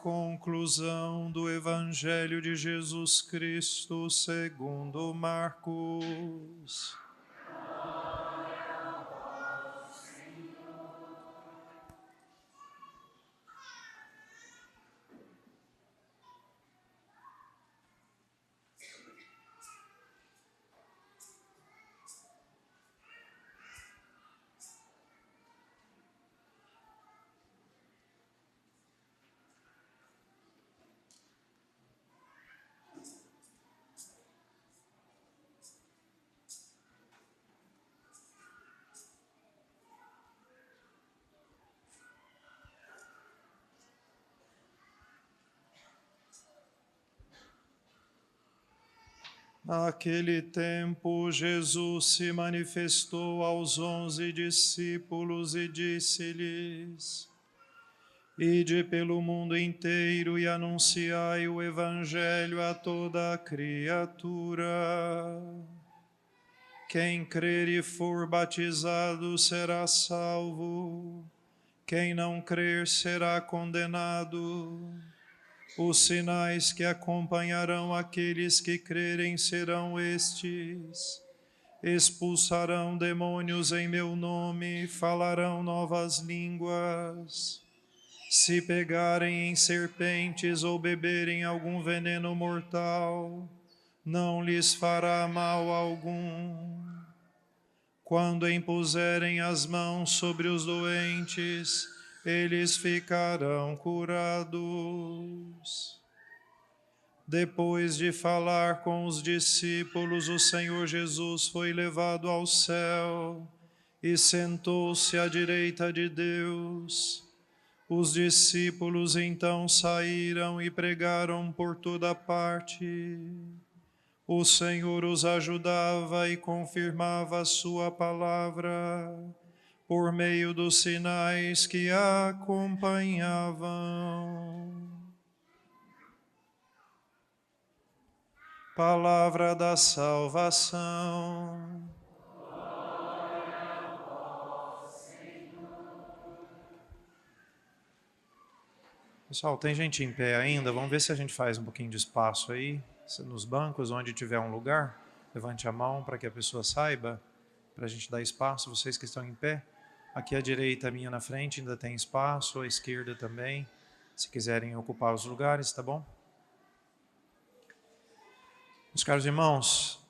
conclusão do Evangelho de Jesus Cristo segundo Marcos. Naquele tempo, Jesus se manifestou aos 11 discípulos e disse-lhes: Ide pelo mundo inteiro e anunciai o Evangelho a toda a criatura. Quem crer e for batizado será salvo, quem não crer será condenado. Os sinais que acompanharão aqueles que crerem serão estes: expulsarão demônios em meu nome, falarão novas línguas. Se pegarem em serpentes ou beberem algum veneno mortal, não lhes fará mal algum. Quando impuserem as mãos sobre os doentes, eles ficarão curados. Depois de falar com os discípulos, o Senhor Jesus foi levado ao céu e sentou-se à direita de Deus. Os discípulos então saíram e pregaram por toda parte. O Senhor os ajudava e confirmava a sua palavra por meio dos sinais que a acompanhavam. Palavra da salvação. Pessoal, tem gente em pé ainda? Vamos ver se a gente faz um pouquinho de espaço aí, nos bancos, onde tiver um lugar. Levante a mão para que a pessoa saiba, para a gente dar espaço, vocês que estão em pé. Aqui à direita, minha na frente, ainda tem espaço, à esquerda também, se quiserem ocupar os lugares, tá bom? Meus caros irmãos,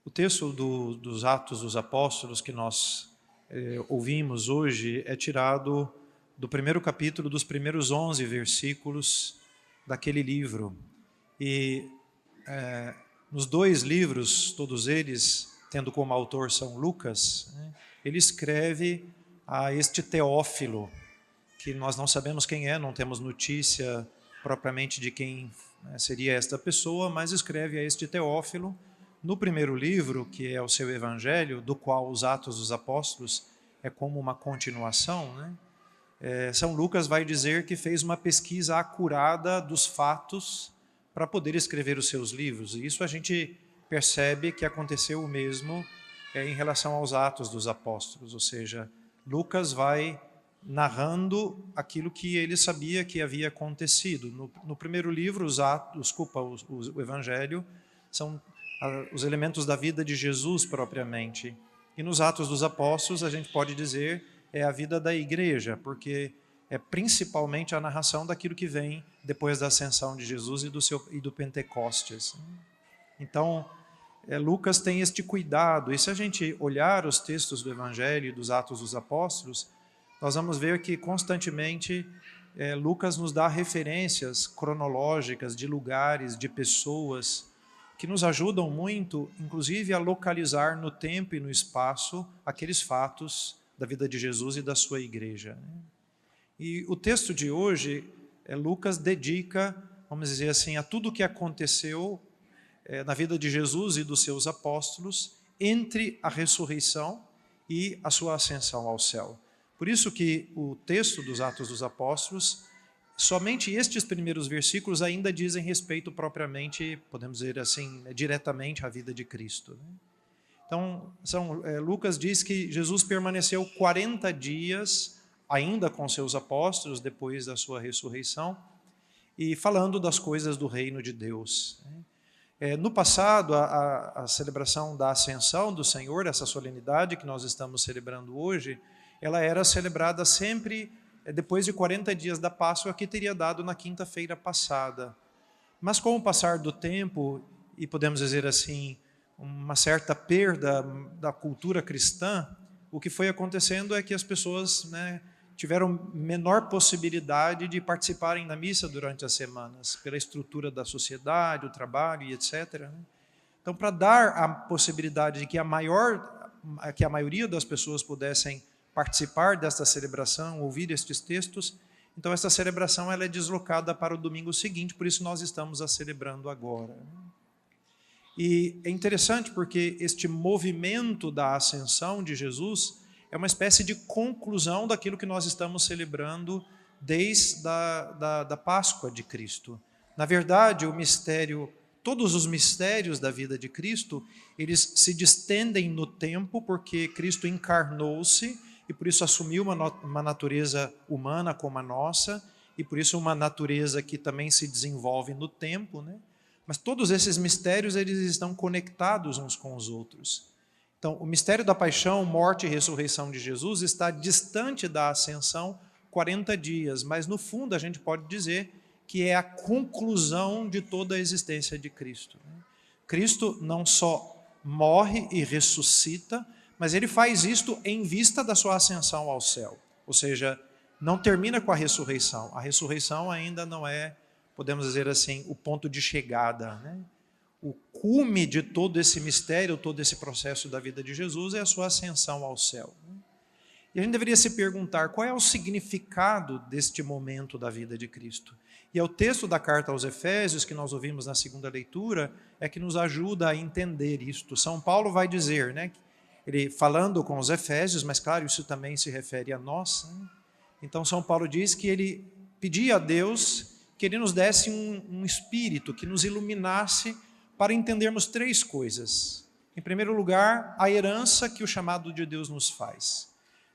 o texto dos Atos dos Apóstolos que nós ouvimos hoje é tirado do primeiro capítulo, dos primeiros 11 versículos daquele livro. E nos dois livros, todos eles, tendo como autor São Lucas, ele escreve a este Teófilo, que nós não sabemos quem é, não temos notícia propriamente de quem seria esta pessoa, mas escreve a este Teófilo no primeiro livro, que é o seu Evangelho, do qual os Atos dos Apóstolos é como uma continuação, né? São Lucas vai dizer que fez uma pesquisa acurada dos fatos para poder escrever os seus livros, e isso a gente percebe que aconteceu o mesmo em relação aos Atos dos Apóstolos, ou seja, Lucas vai narrando aquilo que ele sabia que havia acontecido. No primeiro livro, o Evangelho, são os elementos da vida de Jesus propriamente. E nos Atos dos Apóstolos, a gente pode dizer, é a vida da igreja, porque é principalmente a narração daquilo que vem depois da ascensão de Jesus e do Pentecostes. Então, Lucas tem este cuidado, e se a gente olhar os textos do Evangelho e dos Atos dos Apóstolos, nós vamos ver que constantemente Lucas nos dá referências cronológicas de lugares, de pessoas, que nos ajudam muito, inclusive, a localizar no tempo e no espaço aqueles fatos da vida de Jesus e da sua igreja. E o texto de hoje, Lucas dedica, vamos dizer assim, a tudo o que aconteceu na vida de Jesus e dos seus apóstolos entre a ressurreição e a sua ascensão ao céu. Por isso que o texto dos Atos dos Apóstolos, somente estes primeiros versículos ainda dizem respeito propriamente, podemos dizer assim, diretamente à vida de Cristo. Então, Lucas diz que Jesus permaneceu 40 dias ainda com seus apóstolos depois da sua ressurreição, e falando das coisas do reino de Deus. No passado, a celebração da Ascensão do Senhor, essa solenidade que nós estamos celebrando hoje, ela era celebrada sempre depois de 40 dias da Páscoa, que teria dado na quinta-feira passada. Mas com o passar do tempo, e podemos dizer assim, uma certa perda da cultura cristã, o que foi acontecendo é que as pessoas, tiveram menor possibilidade de participarem da missa durante as semanas, pela estrutura da sociedade, o trabalho e etc. Então, para dar a possibilidade de que a maioria das pessoas pudessem participar desta celebração, ouvir estes textos, então essa celebração ela é deslocada para o domingo seguinte, por isso nós estamos a celebrando agora. E é interessante porque este movimento da ascensão de Jesus é uma espécie de conclusão daquilo que nós estamos celebrando desde da Páscoa de Cristo. Na verdade, todos os mistérios da vida de Cristo, eles se distendem no tempo porque Cristo encarnou-se e por isso assumiu uma natureza humana como a nossa e por isso uma natureza que também se desenvolve no tempo, Mas todos esses mistérios eles estão conectados uns com os outros. Então, o mistério da paixão, morte e ressurreição de Jesus está distante da ascensão 40 dias, mas no fundo a gente pode dizer que é a conclusão de toda a existência de Cristo. Cristo não só morre e ressuscita, mas ele faz isto em vista da sua ascensão ao céu. Ou seja, não termina com a ressurreição. A ressurreição ainda não é, podemos dizer assim, o ponto de chegada, O cume de todo esse mistério, todo esse processo da vida de Jesus é a sua ascensão ao céu. E a gente deveria se perguntar qual é o significado deste momento da vida de Cristo. E é o texto da carta aos Efésios, que nós ouvimos na segunda leitura, é que nos ajuda a entender isto. São Paulo vai dizer, ele falando com os Efésios, mas claro, isso também se refere a nós. Então São Paulo diz que ele pedia a Deus que ele nos desse um espírito, que nos iluminasse para entendermos três coisas. Em primeiro lugar, a herança que o chamado de Deus nos faz.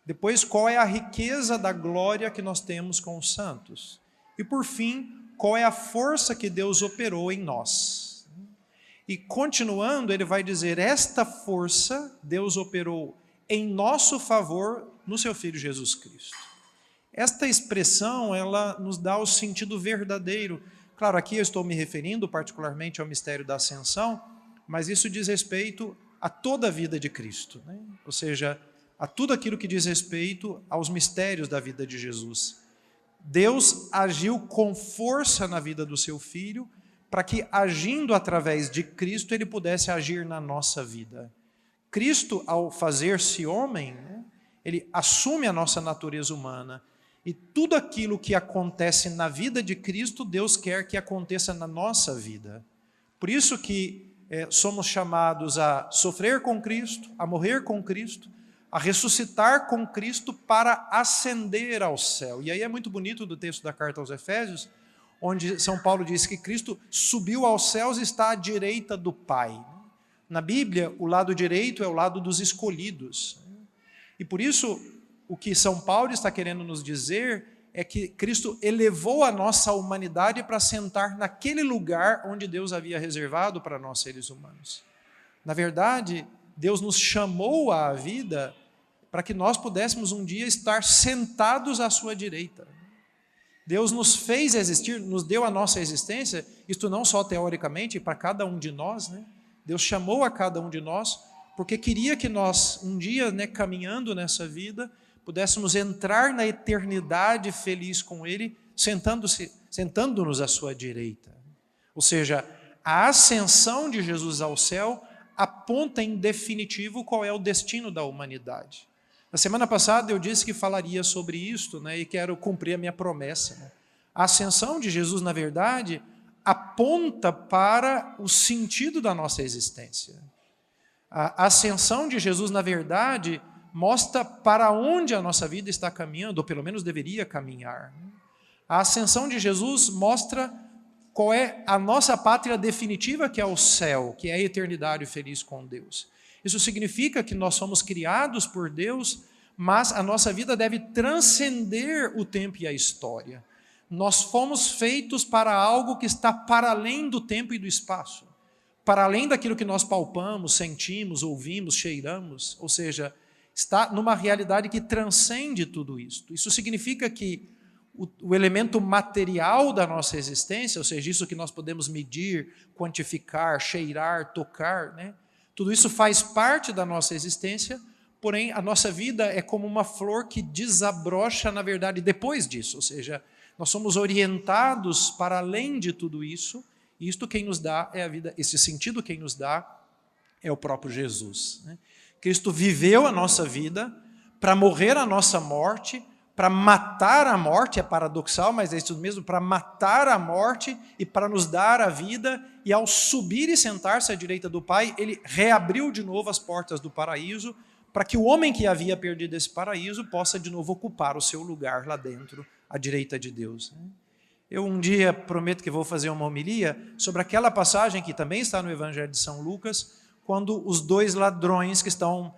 Depois, qual é a riqueza da glória que nós temos com os santos. E por fim, qual é a força que Deus operou em nós. E continuando, ele vai dizer, esta força Deus operou em nosso favor no seu Filho Jesus Cristo. Esta expressão, ela nos dá o sentido verdadeiro. Claro, aqui eu estou me referindo particularmente ao mistério da ascensão, mas isso diz respeito a toda a vida de Cristo, Ou seja, a tudo aquilo que diz respeito aos mistérios da vida de Jesus. Deus agiu com força na vida do seu Filho, para que, agindo através de Cristo, ele pudesse agir na nossa vida. Cristo, ao fazer-se homem, ele assume a nossa natureza humana, e tudo aquilo que acontece na vida de Cristo, Deus quer que aconteça na nossa vida. Por isso que somos chamados a sofrer com Cristo, a morrer com Cristo, a ressuscitar com Cristo para ascender ao céu. E aí é muito bonito do texto da carta aos Efésios, onde São Paulo diz que Cristo subiu aos céus e está à direita do Pai. Na Bíblia, o lado direito é o lado dos escolhidos. E por isso, o que São Paulo está querendo nos dizer é que Cristo elevou a nossa humanidade para sentar naquele lugar onde Deus havia reservado para nós seres humanos. Na verdade, Deus nos chamou à vida para que nós pudéssemos um dia estar sentados à sua direita. Deus nos fez existir, nos deu a nossa existência, isto não só teoricamente, para cada um de nós, Deus chamou a cada um de nós, porque queria que nós, um dia, caminhando nessa vida, pudéssemos entrar na eternidade feliz com Ele, sentando-nos à sua direita. Ou seja, a ascensão de Jesus ao céu aponta em definitivo qual é o destino da humanidade. Na semana passada eu disse que falaria sobre isto, e quero cumprir a minha promessa. A ascensão de Jesus, na verdade, aponta para o sentido da nossa existência. A ascensão de Jesus, na verdade, mostra para onde a nossa vida está caminhando, ou pelo menos deveria caminhar. A ascensão de Jesus mostra qual é a nossa pátria definitiva, que é o céu, que é a eternidade feliz com Deus. Isso significa que nós somos criados por Deus, mas a nossa vida deve transcender o tempo e a história. Nós fomos feitos para algo que está para além do tempo e do espaço, para além daquilo que nós palpamos, sentimos, ouvimos, cheiramos, ou seja, está numa realidade que transcende tudo isso. Isso significa que o elemento material da nossa existência, ou seja, isso que nós podemos medir, quantificar, cheirar, tocar, né? Tudo isso faz parte da nossa existência, porém a nossa vida é como uma flor que desabrocha, na verdade, depois disso, ou seja, nós somos orientados para além de tudo isso, e isto quem nos dá é a vida, esse sentido quem nos dá é o próprio Jesus, né? Cristo viveu a nossa vida para morrer a nossa morte, para matar a morte, é paradoxal, mas é isso mesmo, para matar a morte e para nos dar a vida, e ao subir e sentar-se à direita do Pai, ele reabriu de novo as portas do paraíso, para que o homem que havia perdido esse paraíso possa de novo ocupar o seu lugar lá dentro, à direita de Deus. Eu um dia prometo que vou fazer uma homilia sobre aquela passagem que também está no Evangelho de São Lucas, quando os dois ladrões que estão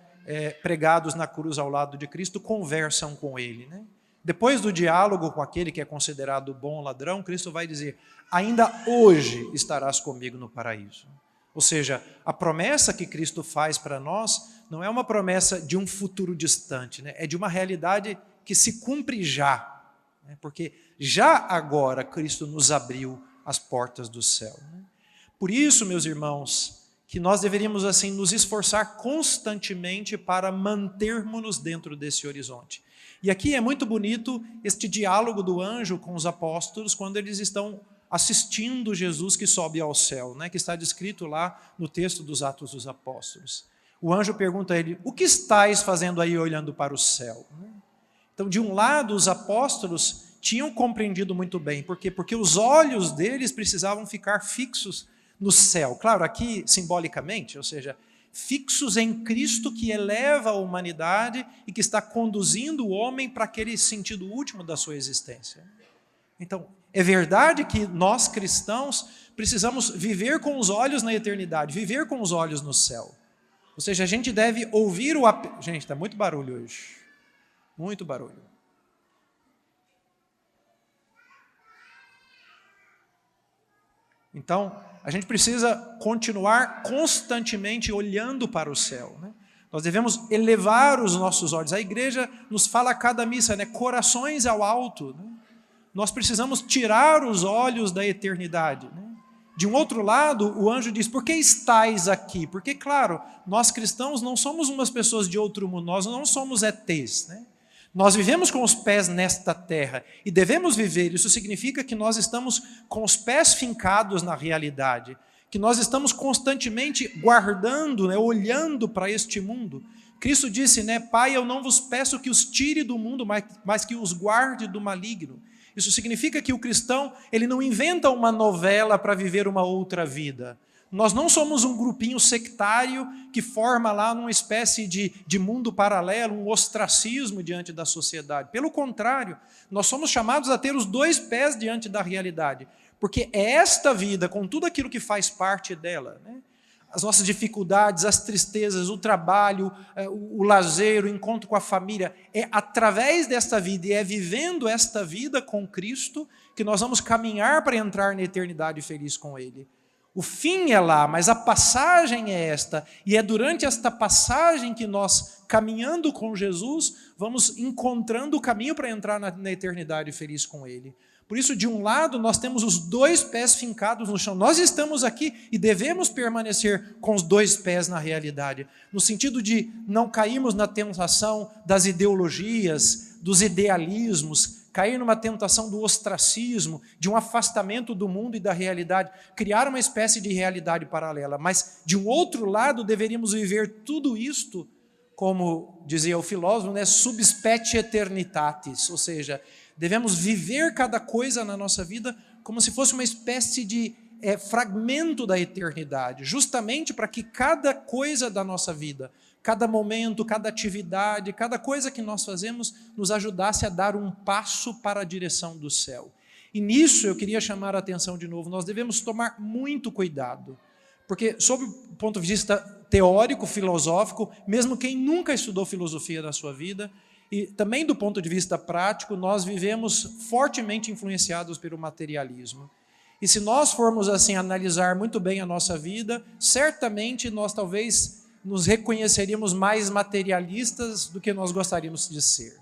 pregados na cruz ao lado de Cristo conversam com ele, né? Depois do diálogo com aquele que é considerado bom ladrão, Cristo vai dizer: ainda hoje estarás comigo no paraíso. Ou seja, a promessa que Cristo faz para nós não é uma promessa de um futuro distante, né? É de uma realidade que se cumpre já, né? Porque já agora Cristo nos abriu as portas do céu, né? Por isso, meus irmãos, que nós deveríamos assim nos esforçar constantemente para mantermos-nos dentro desse horizonte. E aqui é muito bonito este diálogo do anjo com os apóstolos, quando eles estão assistindo Jesus que sobe ao céu, né, que está descrito lá no texto dos Atos dos Apóstolos. O anjo pergunta a ele: o que estáis fazendo aí olhando para o céu? Então, de um lado, os apóstolos tinham compreendido muito bem. Por quê? Porque os olhos deles precisavam ficar fixos no céu. Claro, aqui simbolicamente, ou seja, fixos em Cristo que eleva a humanidade e que está conduzindo o homem para aquele sentido último da sua existência. Então, é verdade que nós cristãos precisamos viver com os olhos na eternidade, viver com os olhos no céu. Ou seja, a gente deve ouvir o apelo. Gente, está muito barulho hoje. Muito barulho. Então, a gente precisa continuar constantemente olhando para o céu, né? Nós devemos elevar os nossos olhos. A igreja nos fala a cada missa, né? Corações ao alto, né? Nós precisamos tirar os olhos da eternidade, né? De um outro lado, o anjo diz: por que estais aqui? Porque, claro, nós cristãos não somos umas pessoas de outro mundo, nós não somos ETs, né? Nós vivemos com os pés nesta terra e devemos viver. Isso significa que nós estamos com os pés fincados na realidade, que nós estamos constantemente guardando, né, olhando para este mundo. Cristo disse, né: Pai, eu não vos peço que os tire do mundo, mas que os guarde do maligno. Isso significa que o cristão, ele não inventa uma novela para viver uma outra vida. Nós não somos um grupinho sectário que forma lá uma espécie de mundo paralelo, um ostracismo diante da sociedade. Pelo contrário, nós somos chamados a ter os dois pés diante da realidade, porque é esta vida, com tudo aquilo que faz parte dela, né? As nossas dificuldades, as tristezas, o trabalho, o lazer, o encontro com a família, é através desta vida e é vivendo esta vida com Cristo que nós vamos caminhar para entrar na eternidade feliz com Ele. O fim é lá, mas a passagem é esta, e é durante esta passagem que nós, caminhando com Jesus, vamos encontrando o caminho para entrar na eternidade feliz com Ele. Por isso, de um lado, nós temos os dois pés fincados no chão. Nós estamos aqui e devemos permanecer com os dois pés na realidade, no sentido de não cairmos na tentação das ideologias, dos idealismos, cair numa tentação do ostracismo, de um afastamento do mundo e da realidade, criar uma espécie de realidade paralela. Mas, de um outro lado, deveríamos viver tudo isto, como dizia o filósofo, né, sub specie eternitatis, ou seja, devemos viver cada coisa na nossa vida como se fosse uma espécie de fragmento da eternidade, justamente para que cada coisa da nossa vida, cada momento, cada atividade, cada coisa que nós fazemos nos ajudasse a dar um passo para a direção do céu. E nisso eu queria chamar a atenção de novo, nós devemos tomar muito cuidado, porque sob o ponto de vista teórico, filosófico, mesmo quem nunca estudou filosofia na sua vida, E também do ponto de vista prático, nós vivemos fortemente influenciados pelo materialismo. E se nós formos assim analisar muito bem a nossa vida, certamente nós talvez nos reconheceríamos mais materialistas do que nós gostaríamos de ser.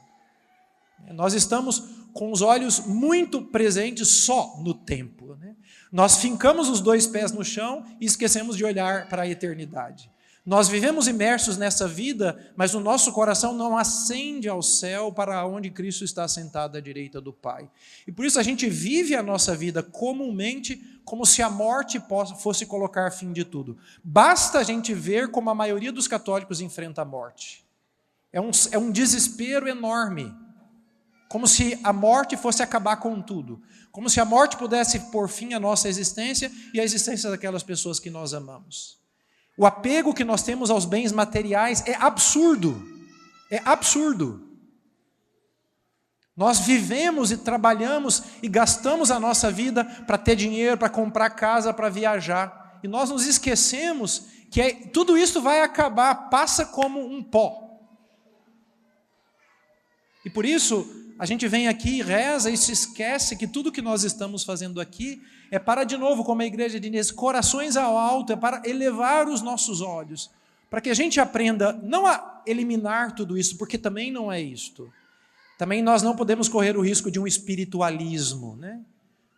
Nós estamos com os olhos muito presentes só no tempo, né? Nós fincamos os 2 pés no chão e esquecemos de olhar para a eternidade. Nós vivemos imersos nessa vida, mas o nosso coração não ascende ao céu para onde Cristo está sentado à direita do Pai. E por isso a gente vive a nossa vida comumente como se a morte fosse colocar fim de tudo. Basta a gente ver como a maioria dos católicos enfrenta a morte. É um desespero enorme. Como se a morte fosse acabar com tudo. Como se a morte pudesse pôr fim à nossa existência e à existência daquelas pessoas que nós amamos. O apego que nós temos aos bens materiais é absurdo. É absurdo. Nós vivemos e trabalhamos e gastamos a nossa vida para ter dinheiro, para comprar casa, para viajar. E nós nos esquecemos que tudo isso vai acabar, passa como um pó. E por isso, a gente vem aqui, reza e se esquece que tudo que nós estamos fazendo aqui é para, de novo, como a igreja diz, corações ao alto, é para elevar os nossos olhos, para que a gente aprenda não a eliminar tudo isso, porque também não é isto. Também nós não podemos correr o risco de um espiritualismo, né?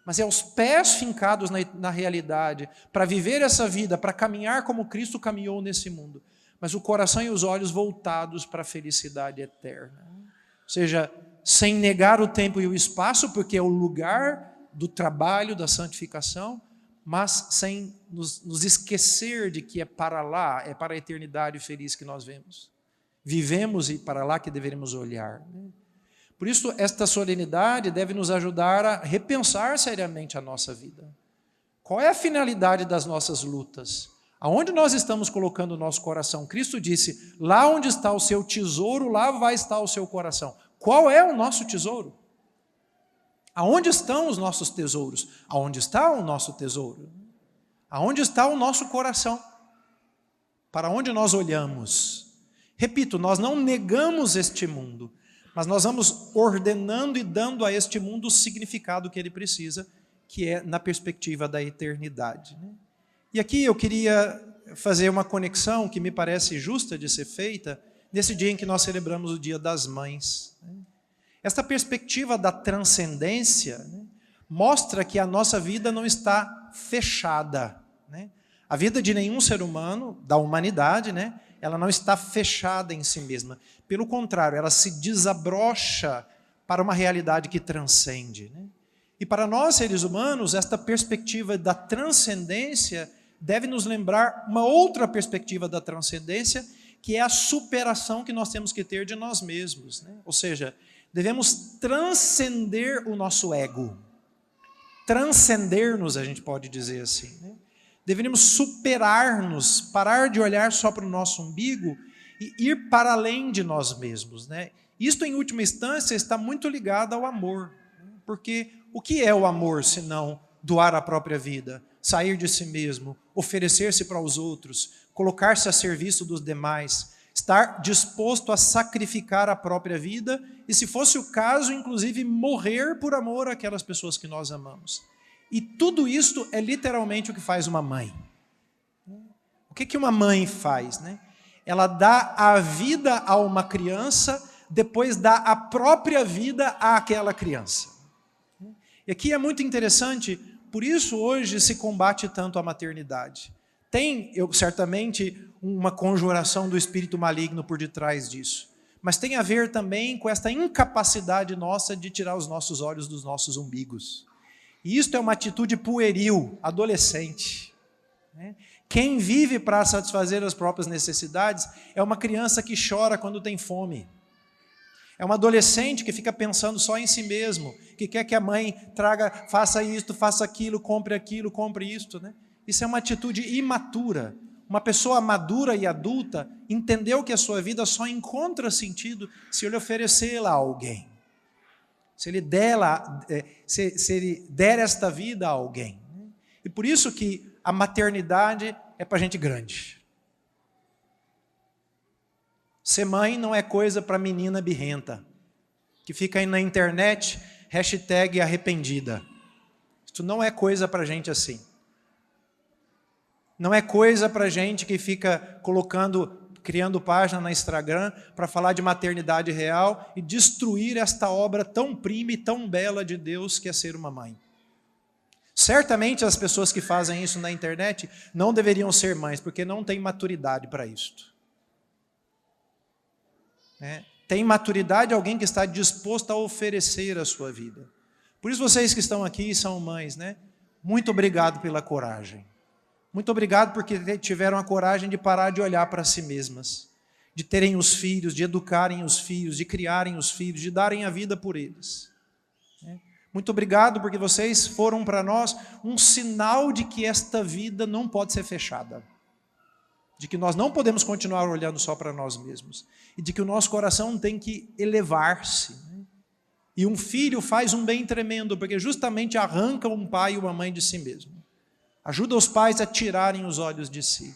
Mas é os pés fincados na realidade, para viver essa vida, para caminhar como Cristo caminhou nesse mundo, mas o coração e os olhos voltados para a felicidade eterna. Ou seja, sem negar o tempo e o espaço, porque é o lugar do trabalho, da santificação, mas sem nos esquecer de que é para lá, é para a eternidade feliz que nós vivemos e para lá que deveremos olhar. Por isso, esta solenidade deve nos ajudar a repensar seriamente a nossa vida. Qual é a finalidade das nossas lutas? Aonde nós estamos colocando o nosso coração? Cristo disse, lá onde está o seu tesouro, lá vai estar o seu coração. Qual é o nosso tesouro? Aonde estão os nossos tesouros? Aonde está o nosso tesouro? Aonde está o nosso coração? Para onde nós olhamos? Repito, nós não negamos este mundo, mas nós vamos ordenando e dando a este mundo o significado que ele precisa, que é na perspectiva da eternidade. E aqui eu queria fazer uma conexão que me parece justa de ser feita, nesse dia em que nós celebramos o Dia das Mães. Esta perspectiva da transcendência mostra que a nossa vida não está fechada. A vida de nenhum ser humano, da humanidade, ela não está fechada em si mesma. Pelo contrário, ela se desabrocha para uma realidade que transcende. E para nós, seres humanos, esta perspectiva da transcendência deve nos lembrar uma outra perspectiva da transcendência, que é a superação que nós temos que ter de nós mesmos. Ou seja, devemos transcender o nosso ego. Transcender-nos, a gente pode dizer assim. Deveríamos superar-nos, parar de olhar só para o nosso umbigo e ir para além de nós mesmos. Isto, em última instância, está muito ligado ao amor. Porque o que é o amor, se não doar a própria vida, sair de si mesmo, oferecer-se para os outros, colocar-se a serviço dos demais, estar disposto a sacrificar a própria vida e, se fosse o caso, inclusive morrer por amor àquelas pessoas que nós amamos. E tudo isto é literalmente o que faz uma mãe. O que uma mãe faz? Ela dá a vida a uma criança, depois dá a própria vida àquela criança. E aqui é muito interessante, por isso hoje se combate tanto a maternidade. Tem, certamente, uma conjuração do espírito maligno por detrás disso. Mas tem a ver também com esta incapacidade nossa de tirar os nossos olhos dos nossos umbigos. E isto é uma atitude pueril, adolescente. Quem vive para satisfazer as próprias necessidades é uma criança que chora quando tem fome. É uma adolescente que fica pensando só em si mesmo, que quer que a mãe traga, faça isto, faça aquilo, compre isto. Isso é uma atitude imatura. Uma pessoa madura e adulta entendeu que a sua vida só encontra sentido se ele oferecê-la a alguém. Se ele der esta vida a alguém. E por isso que a maternidade é para gente grande. Ser mãe não é coisa para menina birrenta, que fica aí na internet, #arrependida. Isso não é coisa para gente assim. Não é coisa para gente que fica criando página no Instagram para falar de maternidade real e destruir esta obra tão prima e tão bela de Deus que é ser uma mãe. Certamente as pessoas que fazem isso na internet não deveriam ser mães, porque não têm maturidade para isto. Tem maturidade alguém que está disposto a oferecer a sua vida. Por isso vocês que estão aqui são mães, muito obrigado pela coragem. Muito obrigado porque tiveram a coragem de parar de olhar para si mesmas, de terem os filhos, de educarem os filhos, de criarem os filhos, de darem a vida por eles. Muito obrigado porque vocês foram para nós um sinal de que esta vida não pode ser fechada, de que nós não podemos continuar olhando só para nós mesmos, e de que o nosso coração tem que elevar-se. E um filho faz um bem tremendo, porque justamente arranca um pai e uma mãe de si mesmo. Ajuda os pais a tirarem os olhos de si.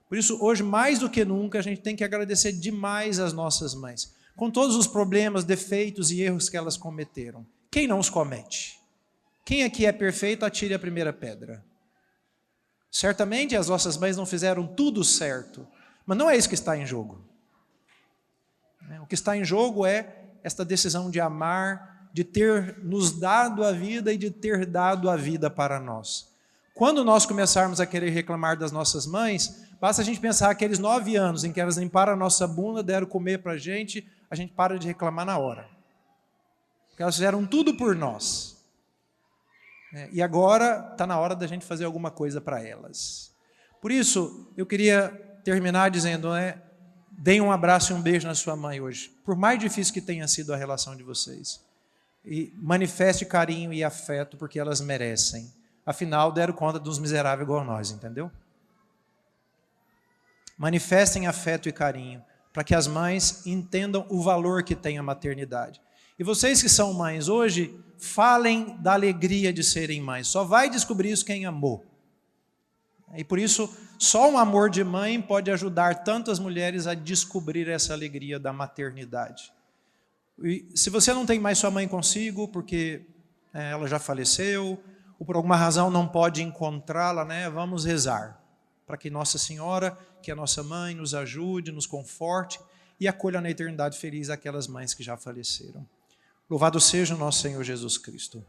Por isso, hoje, mais do que nunca, a gente tem que agradecer demais às nossas mães, com todos os problemas, defeitos e erros que elas cometeram. Quem não os comete? Quem aqui é perfeito, atire a primeira pedra. Certamente as nossas mães não fizeram tudo certo, mas não é isso que está em jogo. O que está em jogo é esta decisão de amar, de ter nos dado a vida e de ter dado a vida para nós. Quando nós começarmos a querer reclamar das nossas mães, basta a gente pensar aqueles 9 anos em que elas limparam a nossa bunda, deram comer para a gente para de reclamar na hora. Porque elas fizeram tudo por nós. E agora está na hora da gente fazer alguma coisa para elas. Por isso, eu queria terminar dizendo, deem um abraço e um beijo na sua mãe hoje. Por mais difícil que tenha sido a relação de vocês. E manifeste carinho e afeto, porque elas merecem. Afinal, deram conta dos miseráveis igual nós, entendeu? Manifestem afeto e carinho, para que as mães entendam o valor que tem a maternidade. E vocês que são mães hoje, falem da alegria de serem mães. Só vai descobrir isso quem amou. E por isso, só um amor de mãe pode ajudar tantas mulheres a descobrir essa alegria da maternidade. E se você não tem mais sua mãe consigo, porque ela já faleceu, ou por alguma razão não pode encontrá-la, vamos rezar, para que Nossa Senhora, que é a nossa mãe, nos ajude, nos conforte e acolha na eternidade feliz aquelas mães que já faleceram. Louvado seja o nosso Senhor Jesus Cristo.